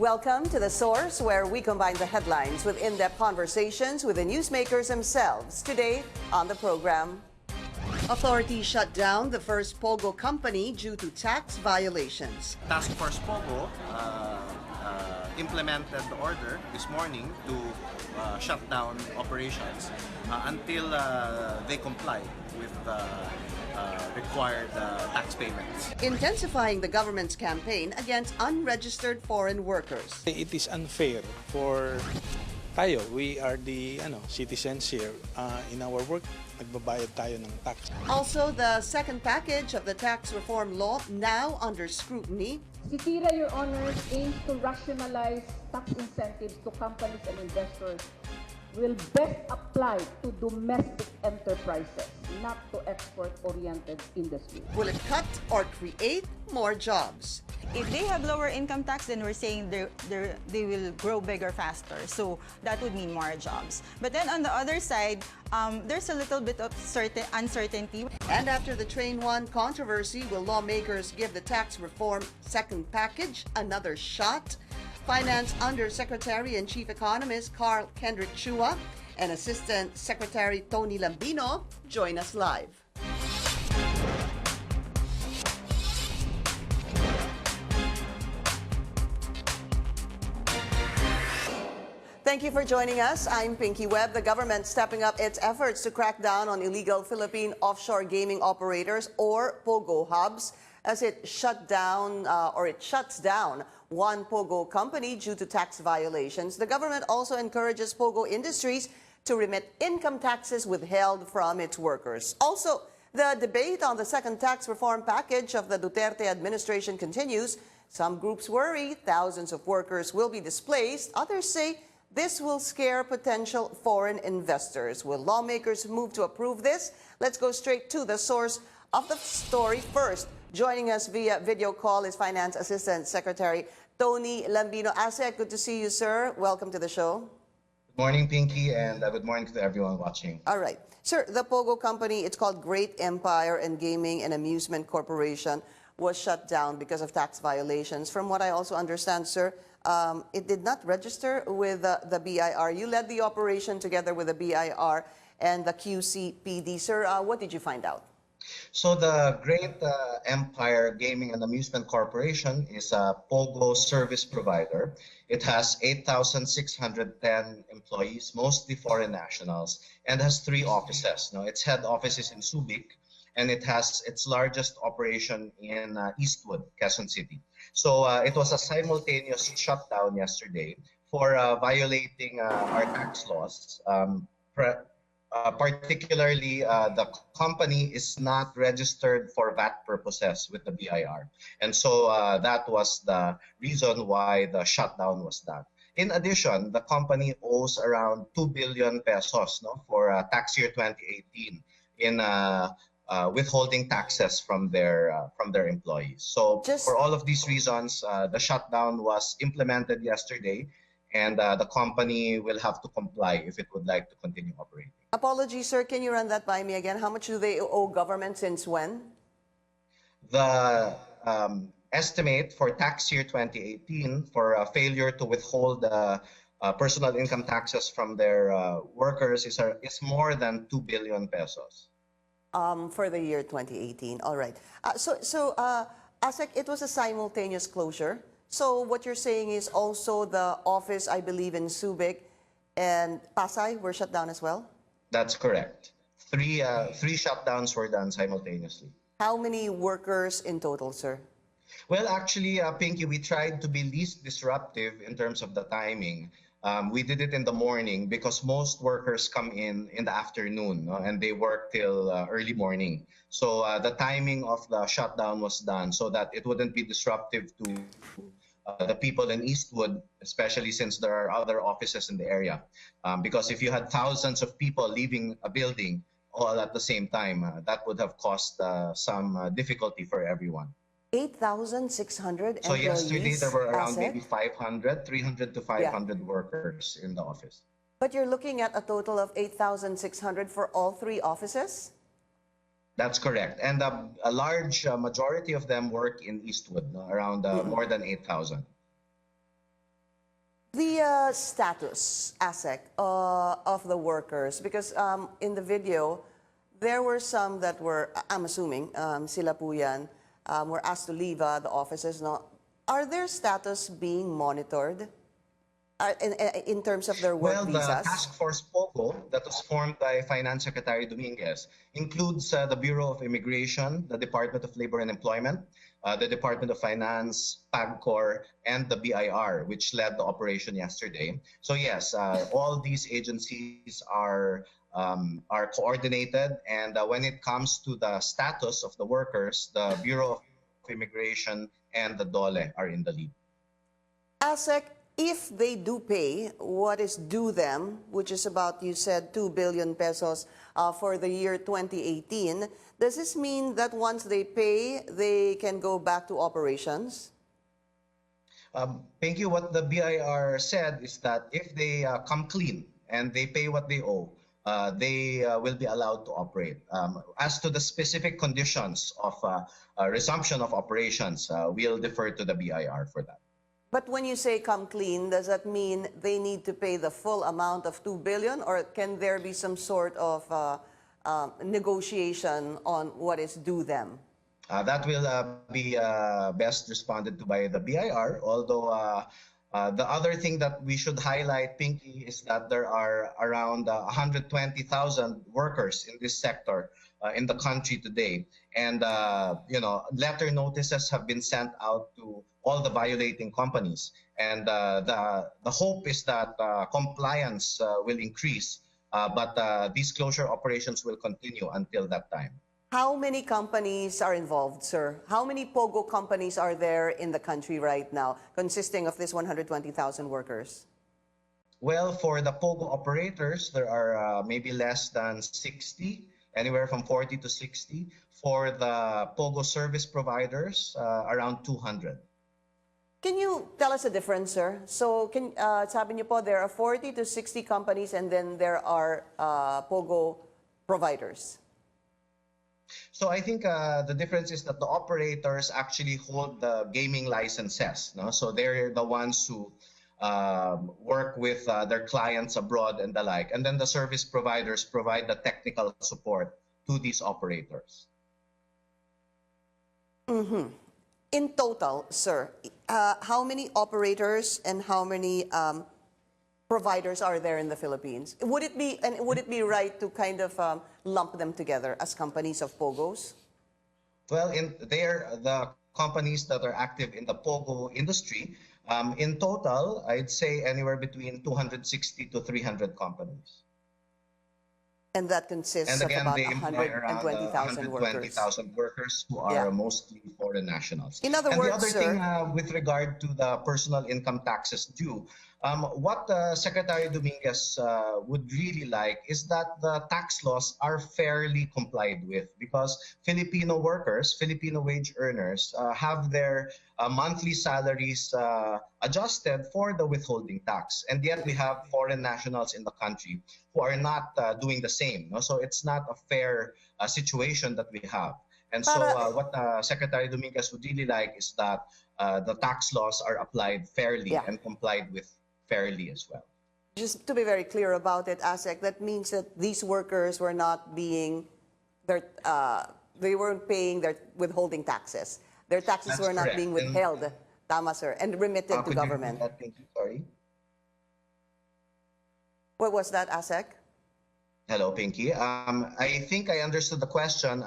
Welcome to The Source, where we combine the headlines with in-depth conversations with the newsmakers themselves. Today on the program, authorities shut down the first Pogo company due to tax violations. Task Force Pogo implemented the order this morning to shut down operations until they comply with the required tax payments. Intensifying the government's campaign against unregistered foreign workers. It is unfair for tayo. We are the citizens here. In our work, nagbabayad tayo ng tax. Also, the second package of the tax reform law now under scrutiny. Sitira, Your Honors, aims to rationalize tax incentives to companies and investors will best apply to domestic enterprises, not to export-oriented industries. Will it cut or create more jobs? If they have lower income tax, then we're saying they will grow bigger faster. So that would mean more jobs. But then on the other side, there's a little bit of uncertainty. And after the Train 1 controversy, will lawmakers give the tax reform second package another shot? Finance Undersecretary and Chief Economist Karl Kendrick Chua and Assistant Secretary Tony Lambino join us live. Thank you for joining us. I'm Pinky Webb. The government stepping up its efforts to crack down on illegal Philippine offshore gaming operators or Pogo hubs as it shuts down one Pogo company due to tax violations. The government also encourages Pogo industries to remit income taxes withheld from its workers. Also, the debate on the second tax reform package of the Duterte administration continues. Some groups worry thousands of workers will be displaced. Others say this will scare potential foreign investors. Will lawmakers move to approve this? Let's go straight to the source of the story. First, joining us via video call is Finance Assistant Secretary Tony Lambino. Asek, good to see you, sir. Welcome to the show. Good morning, Pinky, and good morning to everyone watching. All right. Sir, the Pogo company, it's called Great Empire and Gaming and Amusement Corporation, was shut down because of tax violations. From what I also understand, sir, it did not register with the BIR. You led the operation together with the BIR and the QCPD. Sir, what did you find out? So the Great Empire Gaming and Amusement Corporation is a Pogo service provider. It has 8,610 employees, mostly foreign nationals, and has 3 offices. Now, its head office is in Subic, and it has its largest operation in Eastwood, Quezon City. So it was a simultaneous shutdown yesterday for violating our tax laws. Particularly, the company is not registered for VAT purposes with the BIR. And so that was the reason why the shutdown was done. In addition, the company owes around 2 billion pesos for tax year 2018 in withholding taxes from their employees. So for all of these reasons, the shutdown was implemented yesterday, and the company will have to comply if it would like to continue operating. Apologies, sir. Can you run that by me again? How much do they owe government since when? The estimate for tax year 2018 for failure to withhold personal income taxes from their workers is more than 2 billion pesos. For the year 2018. All right. Asek, it was a simultaneous closure. So what you're saying is also the office, I believe, in Subic and Pasay were shut down as well? That's correct. Three shutdowns were done simultaneously. How many workers in total, sir? Well, actually, Pinky, we tried to be least disruptive in terms of the timing. We did it in the morning because most workers come in the afternoon, and they work till early morning. So the timing of the shutdown was done so that it wouldn't be disruptive to the people in Eastwood, especially since there are other offices in the area. Because if you had thousands of people leaving a building all at the same time, that would have caused some difficulty for everyone. 8,600 employees. So yesterday there were around maybe 300 to 500 workers in the office. But you're looking at a total of 8,600 for all 3 offices? That's correct. And a large majority of them work in Eastwood, around more than 8,000. The status, ASEC, of the workers, because in the video, there were some that were, I'm assuming, sila po yan, were asked to leave the offices. No? Are their status being monitored in terms of their work Well, visas? the task force Pogo that was formed by Finance Secretary Dominguez includes the Bureau of Immigration, the Department of Labor and Employment, the Department of Finance, PAGCOR, and the BIR, which led the operation yesterday. So yes, all these agencies are coordinated, and when it comes to the status of the workers, the Bureau of Immigration and the DOLE are in the lead. ASEC, if they do pay what is due them, which is about, you said, 2 billion pesos for the year 2018, does this mean that once they pay, they can go back to operations? Thank you. What the BIR said is that if they come clean and they pay what they owe, they will be allowed to operate. As to the specific conditions of resumption of operations, we'll defer to the BIR for that. But when you say come clean, does that mean they need to pay the full amount of 2 billion, or can there be some sort of negotiation on what is due them? That will be best responded to by the BIR, although the other thing that we should highlight, Pinky, is that there are around 120,000 workers in this sector in the country today. And, letter notices have been sent out to all the violating companies. And the hope is that compliance will increase, but these closure operations will continue until that time. How many companies are involved, sir? How many Pogo companies are there in the country right now, consisting of this 120,000 workers? Well, for the Pogo operators, there are maybe less than 60, anywhere from 40 to 60. For the Pogo service providers, around 200. Can you tell us the difference, sir? So, sabi niyo po, there are 40 to 60 companies, and then there are Pogo providers. So I think the difference is that the operators actually hold the gaming licenses. No? So they're the ones who work with their clients abroad and the like. And then the service providers provide the technical support to these operators. Mm-hmm. In total, sir, how many operators and how many providers are there in the Philippines? Would it be right to kind of lump them together as companies of Pogos? Well, they're the companies that are active in the Pogo industry. In total, I'd say anywhere between 260 to 300 companies. And that consists And of again, about they employ around 120,000 workers. 120,000 workers who are Yeah. mostly foreign nationals. In other and words, the other sir, thing with regard to the personal income taxes due, what Secretary Dominguez would really like is that the tax laws are fairly complied with, because Filipino workers, Filipino wage earners, have their monthly salaries adjusted for the withholding tax. And yet we have foreign nationals in the country who are not doing the same. No? So it's not a fair situation that we have. And so what Secretary Dominguez would really like is that the tax laws are applied fairly and complied with fairly as well. just to be very clear about it, ASEC, that means that these workers were not being, they weren't paying their withholding taxes. Their taxes That's were not correct. being withheld, tama sir, and remitted to government. Sorry. What was that, ASEC? Hello, Pinky. I think I understood the question.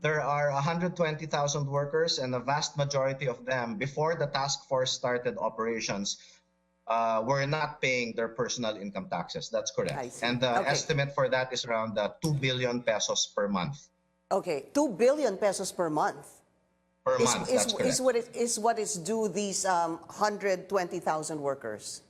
There are 120,000 workers, and the vast majority of them, before the task force started operations, were not paying their personal income taxes. That's I correct. see. And the Okay. estimate for that is around 2 billion pesos per month. Okay, 2 billion pesos per month. Per month, that's correct. Is what is due these 120,000 workers.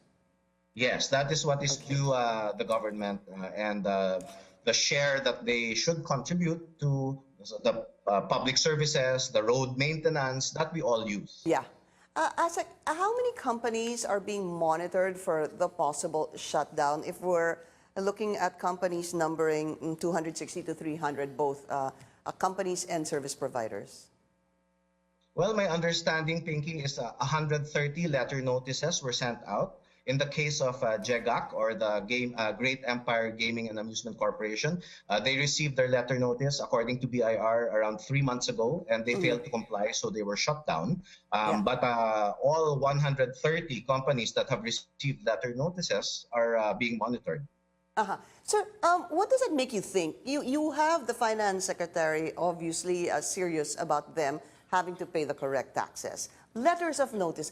Yes, that is what is due the government, and the share that they should contribute to the public services, the road maintenance that we all use. Yeah. ASEC, how many companies are being monitored for the possible shutdown if we're looking at companies numbering 260 to 300, both companies and service providers? Well, my understanding, Pinky, is 130 letter notices were sent out. In the case of JEGAC, or the Great Empire Gaming and Amusement Corporation, they received their letter notice, according to BIR, around 3 months ago, and they failed to comply, so they were shut down. Yeah. But all 130 companies that have received letter notices are being monitored. Sir, what does it make you think? You have the finance secretary obviously serious about them having to pay the correct taxes. Letters of notice.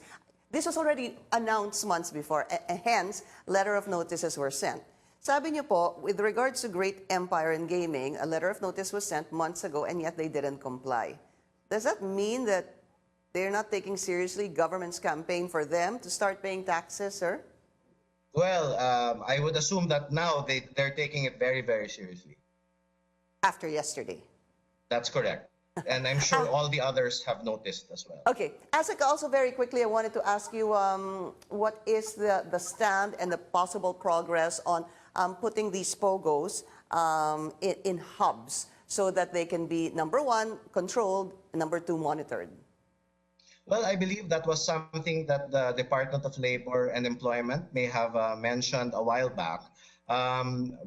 This was already announced months before, hence, letter of notices were sent. Sabi niyo po, with regards to Great Empire in Gaming, a letter of notice was sent months ago and yet they didn't comply. Does that mean that they're not taking seriously government's campaign for them to start paying taxes, sir? Well, I would assume that now they're taking it very, very seriously. After yesterday. That's correct. And I'm sure all the others have noticed as well. Okay. Asik, also very quickly, I wanted to ask you what is the stand and the possible progress on putting these Pogos in hubs so that they can be, number one, controlled, and number two, monitored? Well, I believe that was something that the Department of Labor and Employment may have mentioned a while back,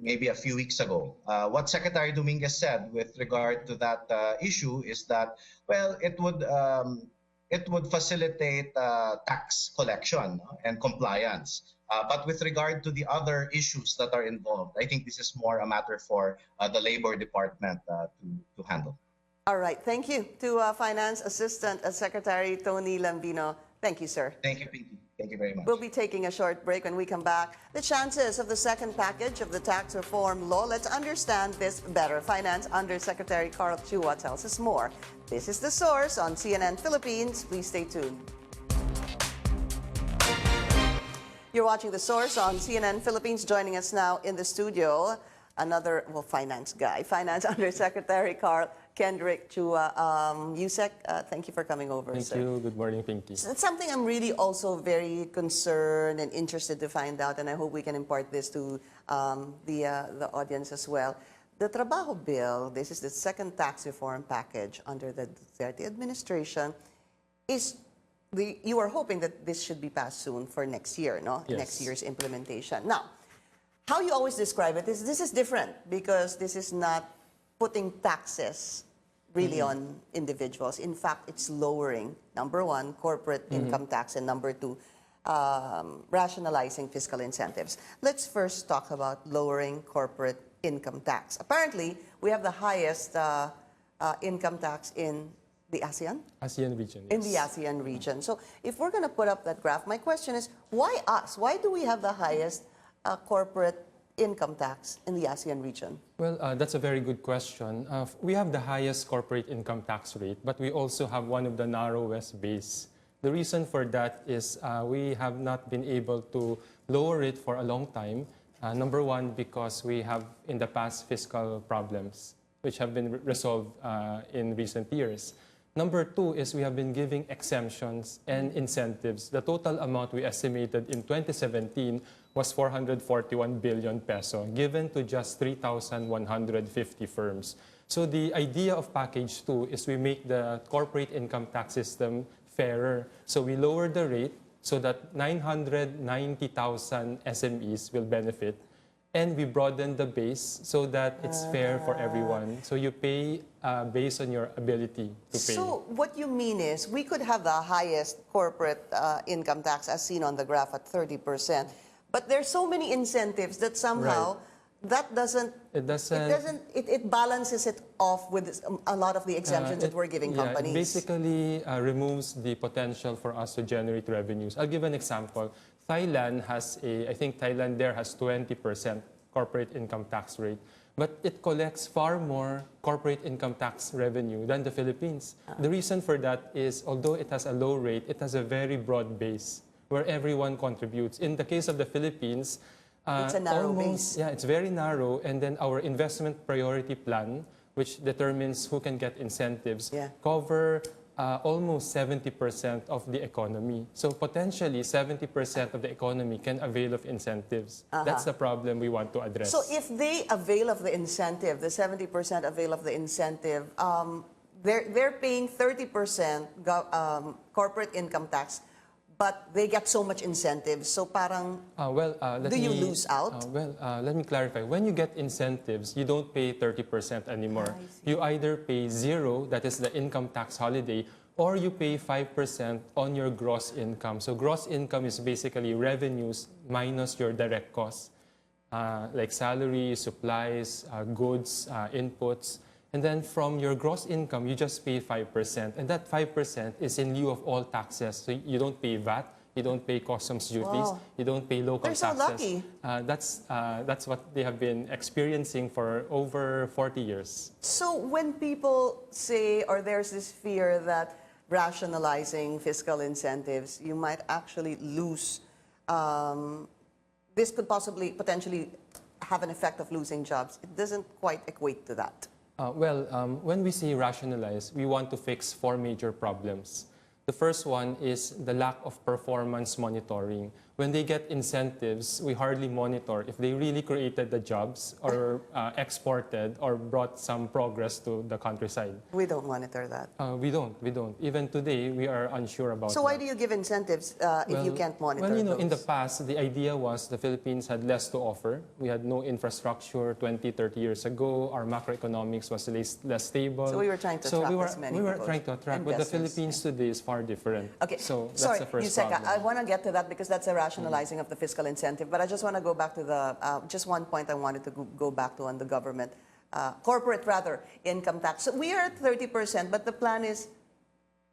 maybe a few weeks ago. What Secretary Dominguez said with regard to that issue is that, well, it would facilitate tax collection and compliance. But with regard to the other issues that are involved, I think this is more a matter for the Labor Department to handle. All right. Thank you to Finance Assistant Secretary Tony Lambino. Thank you, sir. Thank you, Pinky. Thank you very much. We'll be taking a short break. When we come back, the chances of the second package of the tax reform law. Let's understand this better. Finance Undersecretary Karl Chua tells us more. This is The Source on CNN Philippines. Please stay tuned. You're watching The Source on CNN Philippines. Joining us now in the studio, another, finance guy, Finance Undersecretary Karl, Kendrick, Chua, Yusek, thank you for coming over, Thank sir. you. Good morning, Pinky. It's something I'm really also very concerned and interested to find out, and I hope we can impart this to the audience as well. The Trabajo Bill, this is the second tax reform package under the Duterte administration, you are hoping that this should be passed soon for next year, no? Yes. Next year's implementation. Now, how you always describe it is this is different because this is not putting taxes really on individuals. In fact, it's lowering, number one, corporate income tax, and number two, rationalizing fiscal incentives. Let's first talk about lowering corporate income tax. Apparently, we have the highest income tax in the ASEAN? ASEAN region, yes. In the ASEAN region. So if we're going to put up that graph, my question is, why us? Why do we have the highest corporate income tax in the ASEAN region? Well, that's a very good question. We have the highest corporate income tax rate, but we also have one of the narrowest base. The reason for that is we have not been able to lower it for a long time. Number one, because we have in the past fiscal problems, which have been resolved in recent years. Number two is we have been giving exemptions and incentives. The total amount we estimated in 2017 was 441 billion peso, given to just 3,150 firms. So the idea of Package 2 is we make the corporate income tax system fairer. So we lower the rate so that 990,000 SMEs will benefit. And we broaden the base so that it's fair for everyone. So you pay based on your ability to pay. So what you mean is we could have the highest corporate income tax as seen on the graph at 30%. But there's so many incentives that somehow that doesn't, it balances it off with a lot of the exemptions that we're giving companies. It basically removes the potential for us to generate revenues. I'll give an example. Thailand has I think Thailand there has 20% corporate income tax rate, but it collects far more corporate income tax revenue than the Philippines. The reason for that is, although it has a low rate, it has a very broad base where everyone contributes. In the case of the Philippines, it's a narrow base. Yeah, it's very narrow, and then our investment priority plan, which determines who can get incentives, cover almost 70% of the economy. So potentially 70% of the economy can avail of incentives. That's the problem we want to address. So if they avail of the incentive, the 70% avail of the incentive, they're paying 30% corporate income tax, but they get so much incentives. So parang, do you lose out? Let me clarify. When you get incentives, you don't pay 30% anymore. You either pay 0, that is the income tax holiday, or you pay 5% on your gross income. So gross income is basically revenues minus your direct costs, like salary, supplies, goods, inputs. And then from your gross income, you just pay 5%. And that 5% is in lieu of all taxes. So you don't pay VAT, you don't pay customs duties, you don't pay local They're so taxes. lucky. That's what they have been experiencing for over 40 years. So when people say, or there's this fear that rationalizing fiscal incentives, you might actually lose, this could potentially have an effect of losing jobs. It doesn't quite equate to that. When we say rationalize, we want to fix 4 major problems. The first one is the lack of performance monitoring. When they get incentives, we hardly monitor if they really created the jobs or exported or brought some progress to the countryside. We don't monitor that. We don't. Even today, we are unsure about So why do you give incentives if you can't monitor in the those? past, the idea was the Philippines had less to offer. We had no infrastructure 20, 30 years ago. Our macroeconomics was less stable. So we were trying to attract as many we were people, trying to attract, but the investments, Philippines today is far different. Okay, so that's sorry, the first Yuseka, problem. I want to get to that because that's a rationalizing of the fiscal incentive, but I just want to go back to the, just one point I wanted to go back to on the government, corporate income tax. So we are at 30%, but the plan is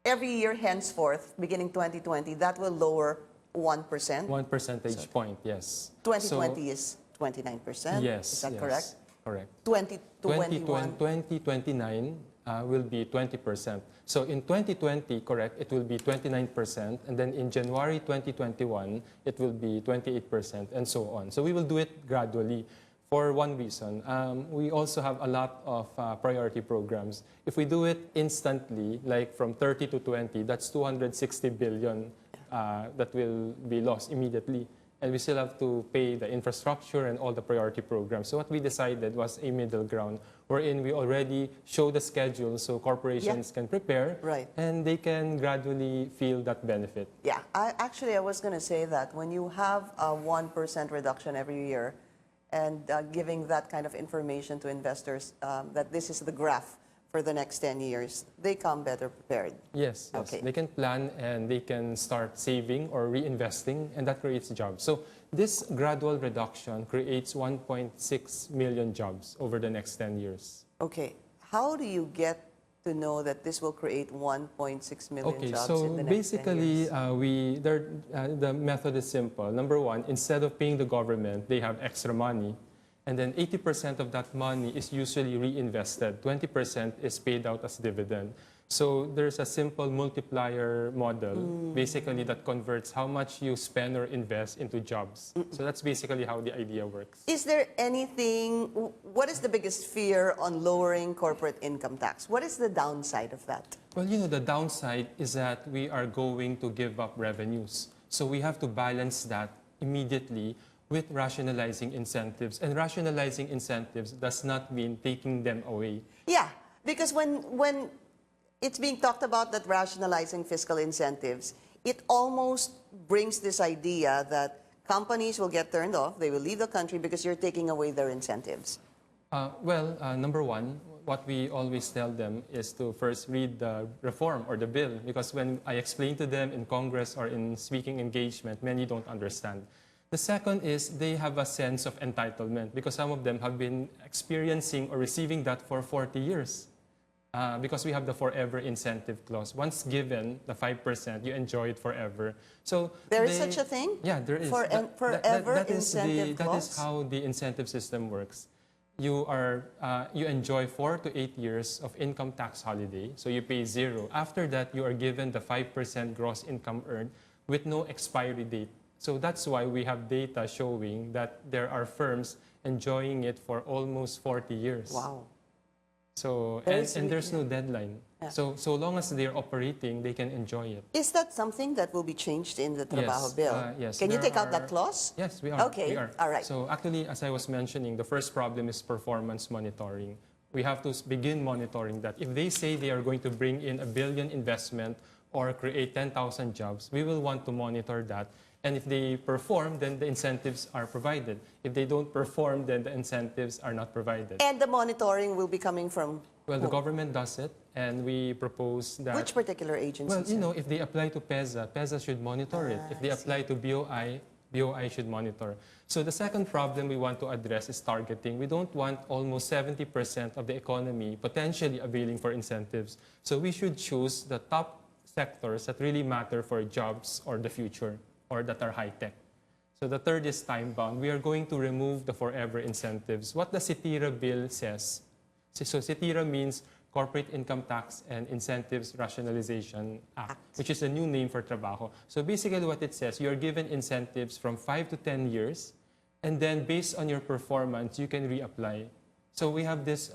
every year henceforth, beginning 2020, that will lower 1%. 1 percentage point, yes. 2020 is 29%. Yes. Is that yes, correct? Correct. 2021. 2029 will be 20%. So in 2020, correct, it will be 29%, and then in January 2021, it will be 28%, and so on. So we will do it gradually for one reason. We also have a lot of priority programs. If we do it instantly, like from 30 to 20, that's 260 billion that will be lost immediately. And we still have to pay the infrastructure and all the priority programs. So what we decided was a middle ground, wherein we already show the schedule so corporations can prepare, and they can gradually feel that benefit. Yeah, I was going to say that when you have a 1% reduction every year and giving that kind of information to investors, that this is the graph for the next 10 years, they come better prepared. Yes, Okay. They can plan and they can start saving or reinvesting, and that creates jobs. So this gradual reduction creates 1.6 million jobs over the next 10 years. Okay, how do you get to know that this will create 1.6 million jobs in the next 10 years? The method is simple. Number one, instead of paying the government, they have extra money. And then 80% of that money is usually reinvested. 20% is paid out as dividend. So there's a simple multiplier model, basically, that converts how much you spend or invest into jobs. So that's basically how the idea works. Is there anything, what is the biggest fear on lowering corporate income tax? What is the downside of that? Well, the downside is that we are going to give up revenues. So we have to balance that immediately with rationalizing incentives. And rationalizing incentives does not mean taking them away. Yeah, because when it's being talked about that rationalizing fiscal incentives, it almost brings this idea that companies will get turned off, they will leave the country because you're taking away their incentives. Number one, what we always tell them is to first read the reform or the bill, because when I explain to them in Congress or in speaking engagement, many don't understand. The second is they have a sense of entitlement because some of them have been experiencing or receiving that for 40 years. Because we have the forever incentive clause. Once given the 5%, you enjoy it forever. So there is such a thing? Yeah, there is. Forever incentive clause? That is how the incentive system works. You enjoy 4 to 8 years of income tax holiday, so you pay 0. After that, you are given the 5% gross income earned with no expiry date. So that's why we have data showing that there are firms enjoying it for almost 40 years. Wow. So, and there's no deadline. Yeah. So long as they're operating, they can enjoy it. Is that something that will be changed in the Trabajo Bill? Yes. Can you take out that clause? Yes, we are. Okay, we are. All right. So actually, as I was mentioning, the first problem is performance monitoring. We have to begin monitoring that. If they say they are going to bring in $1 billion investment or create 10,000 jobs, we will want to monitor that. And if they perform, then the incentives are provided. If they don't perform, then the incentives are not provided. And the monitoring will be coming from Well, the government does it, and we propose that... which particular agencies? Well, you know, if they apply to PEZA, PEZA should monitor it. If they apply to BOI, BOI should monitor. So the second problem we want to address is targeting. We don't want almost 70% of the economy potentially availing for incentives. So we should choose the top sectors that really matter for jobs or the future, or that are high-tech. So the third is time-bound. We are going to remove the forever incentives. What the Trabajo Bill says, so Trabajo means Corporate Income Tax and Incentives Rationalization Act, which is a new name for trabajo. So basically what it says, you are given incentives from 5 to 10 years, and then based on your performance, you can reapply. So we have this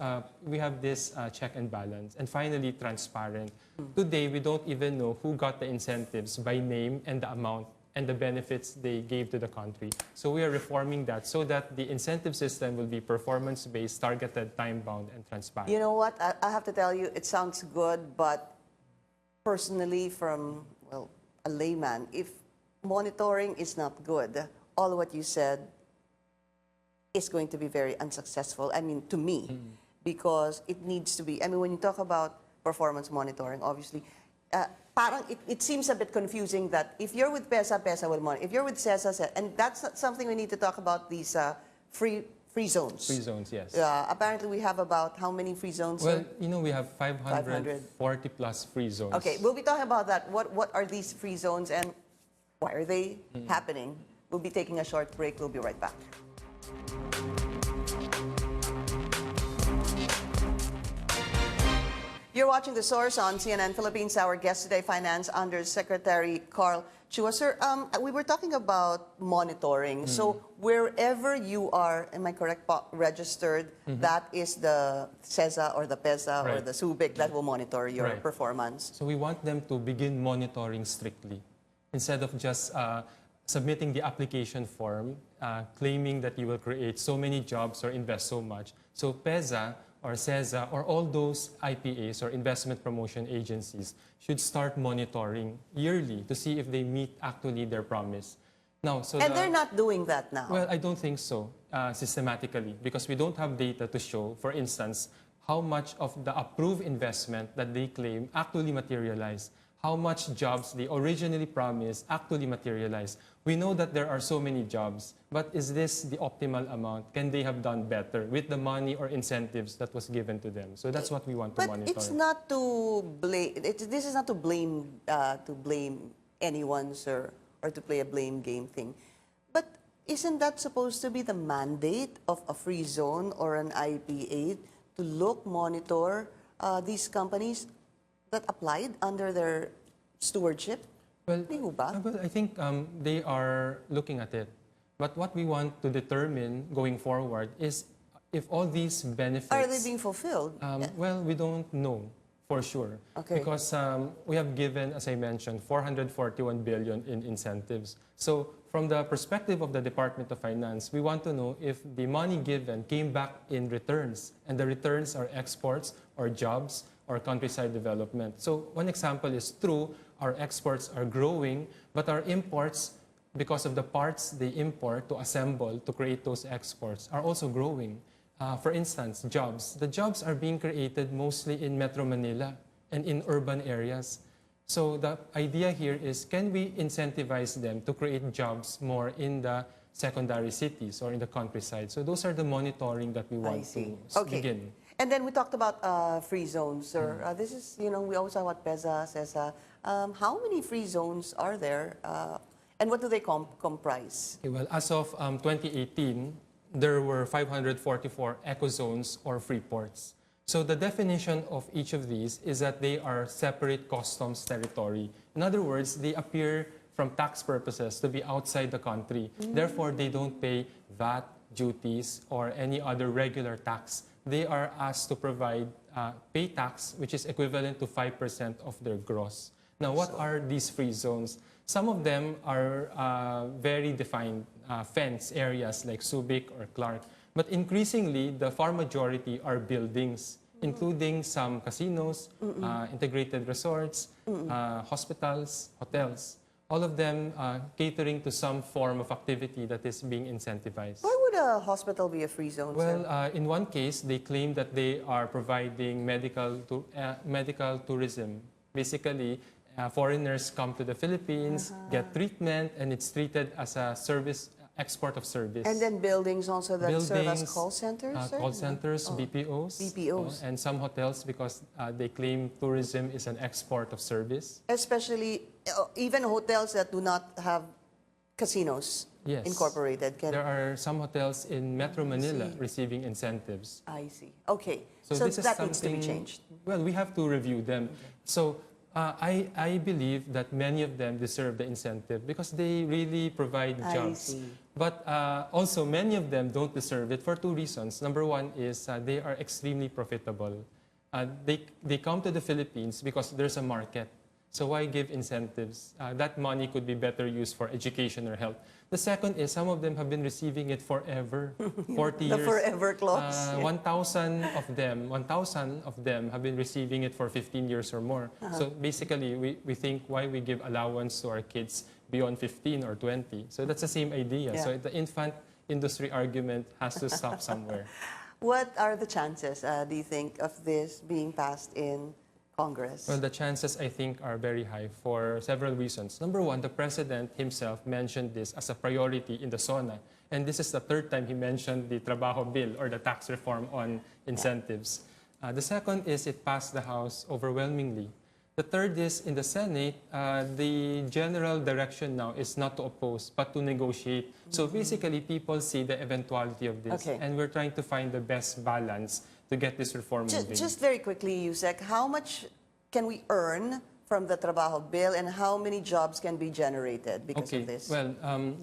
check and balance. And finally, transparent. Today, we don't even know who got the incentives by name and the amount and the benefits they gave to the country. So we are reforming that so that the incentive system will be performance-based, targeted, time-bound, and transparent. You know what? I have to tell you, it sounds good, but personally, from, well, a layman, if monitoring is not good, all what you said is going to be very unsuccessful, I mean, to me, because it needs to be, I mean, when you talk about performance monitoring, obviously, parang it seems a bit confusing that if you're with PEZA, PEZA will monitor. If you're with CESA, and that's something we need to talk about, these free zones. Free zones, yes. Apparently, we have about how many free zones? Well, you know, we have 540 plus free zones. Okay, we'll be talking about that. What are these free zones and why are they happening? We'll be taking a short break. We'll be right back. You're watching The Source on CNN Philippines. Our guest today, Finance Undersecretary Karl. Chua, sir, we were talking about monitoring. So wherever you are, am I correct, registered, that is the CESA or the PEZA or the SUBIC that will monitor your performance. So we want them to begin monitoring strictly instead of just submitting the application form, claiming that you will create so many jobs or invest so much. So PEZA or CESA or all those IPAs or investment promotion agencies should start monitoring yearly to see if they meet actually their promise. Now, And they're not doing that now. Well, I don't think so, systematically, because we don't have data to show, for instance, how much of the approved investment that they claim actually materialized, how much jobs they originally promised actually materialized. We know that there are so many jobs, but is this the optimal amount? Can they have done better with the money or incentives that was given to them? So that's what we want to monitor. But it's not to blame. This is not to blame anyone, sir, or to play a blame game thing. But isn't that supposed to be the mandate of a free zone or an IPA to monitor these companies that applied under their stewardship? Well, I think they are looking at it. But what we want to determine going forward is if all these benefits... Are they being fulfilled? Well, we don't know for sure. Okay. Because we have given, as I mentioned, 441 billion in incentives. So from the perspective of the Department of Finance, we want to know if the money given came back in returns. And the returns are exports or jobs or countryside development. So one example is true, our exports are growing, but our imports, because of the parts they import to assemble to create those exports, are also growing. For instance, jobs. The jobs are being created mostly in Metro Manila and in urban areas. So the idea here is, can we incentivize them to create jobs more in the secondary cities or in the countryside? So those are the monitoring that we want to begin. And then we talked about free zones, sir. This is, you know, we always talk about PEZA, CESA. How many free zones are there? And what do they comprise? Okay, well, as of 2018, there were 544 eco-zones or free ports. So the definition of each of these is that they are separate customs territory. In other words, they appear from tax purposes to be outside the country. Therefore, they don't pay VAT, duties, or any other regular tax. They are asked to provide pay tax, which is equivalent to 5% of their gross. Now, what are these free zones? Some of them are very defined fence areas like Subic or Clark. But increasingly, the far majority are buildings. including some casinos, integrated resorts, hospitals, hotels. All of them catering to some form of activity that is being incentivized. Why would a hospital be a free zone, sir? Well, in one case, they claim that they are providing medical tourism. Basically, foreigners come to the Philippines, get treatment, and it's treated as a service, export of service. And then buildings also that serve as call centers, sir? Call centers, BPOs. BPOs. And some hotels because they claim tourism is an export of service. Especially, even hotels that do not have casinos incorporated. There are some hotels in Metro Manila receiving incentives. I see. Okay. So So this is that needs to be something- changed. Well, we have to review them. So I believe that many of them deserve the incentive because they really provide I jobs. see. But also, many of them don't deserve it for two reasons. Number one is they are extremely profitable. They come to the Philippines because there's a market. So why give incentives? That money could be better used for education or health. The second is some of them have been receiving it forever, 40 The years. forever clause. 1,000 of them have been receiving it for 15 years or more. So basically, we think why we give allowance to our kids beyond 15 or 20. So that's the same idea. Yeah. So the infant industry argument has to stop somewhere. What are the chances, do you think, of this being passed in Congress? Well, the chances, I think, are very high for several reasons. Number one, the President himself mentioned this as a priority in the SONA. And this is the third time he mentioned the Trabajo Bill or the tax reform on incentives. The second is it passed the House overwhelmingly. The third is in the Senate, the general direction now is not to oppose, but to negotiate. So basically, people see the eventuality of this. Okay. And we're trying to find the best balance to get this reform moving. Just very quickly, Yusek, how much can we earn from the Trabajo Bill and how many jobs can be generated because of this? Well,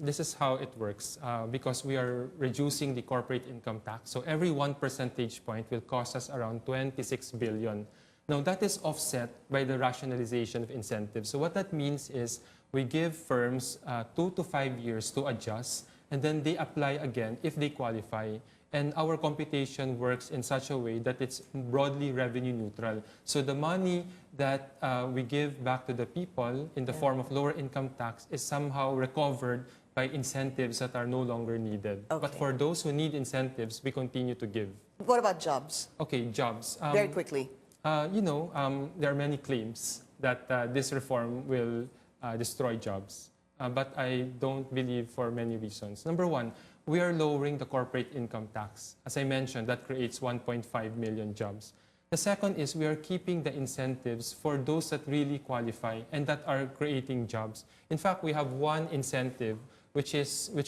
this is how it works because we are reducing the corporate income tax. So every 1 percentage point will cost us around 26 billion. Now, that is offset by the rationalization of incentives. So what that means is we give firms 2 to 5 years to adjust, and then they apply again if they qualify. And our computation works in such a way that it's broadly revenue neutral. So the money that we give back to the people in the form of lower income tax is somehow recovered by incentives that are no longer needed. Okay. But for those who need incentives, we continue to give. What about jobs? Okay, jobs. Very quickly. There are many claims that this reform will destroy jobs. But I don't believe for many reasons. Number one, we are lowering the corporate income tax. As I mentioned, that creates 1.5 million jobs. The second is we are keeping the incentives for those that really qualify and that are creating jobs. In fact, we have one incentive which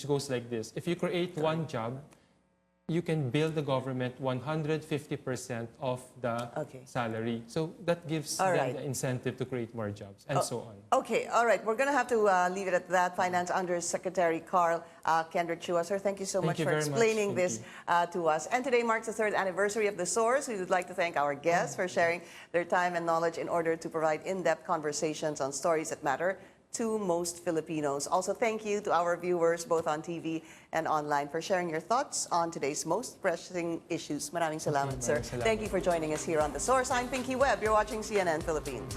goes like this. If you create one job, you can bill the government 150% of the salary. So that gives them the incentive to create more jobs and so on. Okay, all right. We're going to have to leave it at that. Finance Undersecretary Karl, Kendrick, Chua. Sir, thank you so much for explaining this to us. And today marks the 3rd anniversary of The Source. We would like to thank our guests for sharing their time and knowledge in order to provide in-depth conversations on stories that matter to most Filipinos. Also, thank you to our viewers both on TV and online for sharing your thoughts on today's most pressing issues. Maraming salamat, sir. Thank you for joining us here on The Source. I'm Pinky Webb. You're watching CNN Philippines.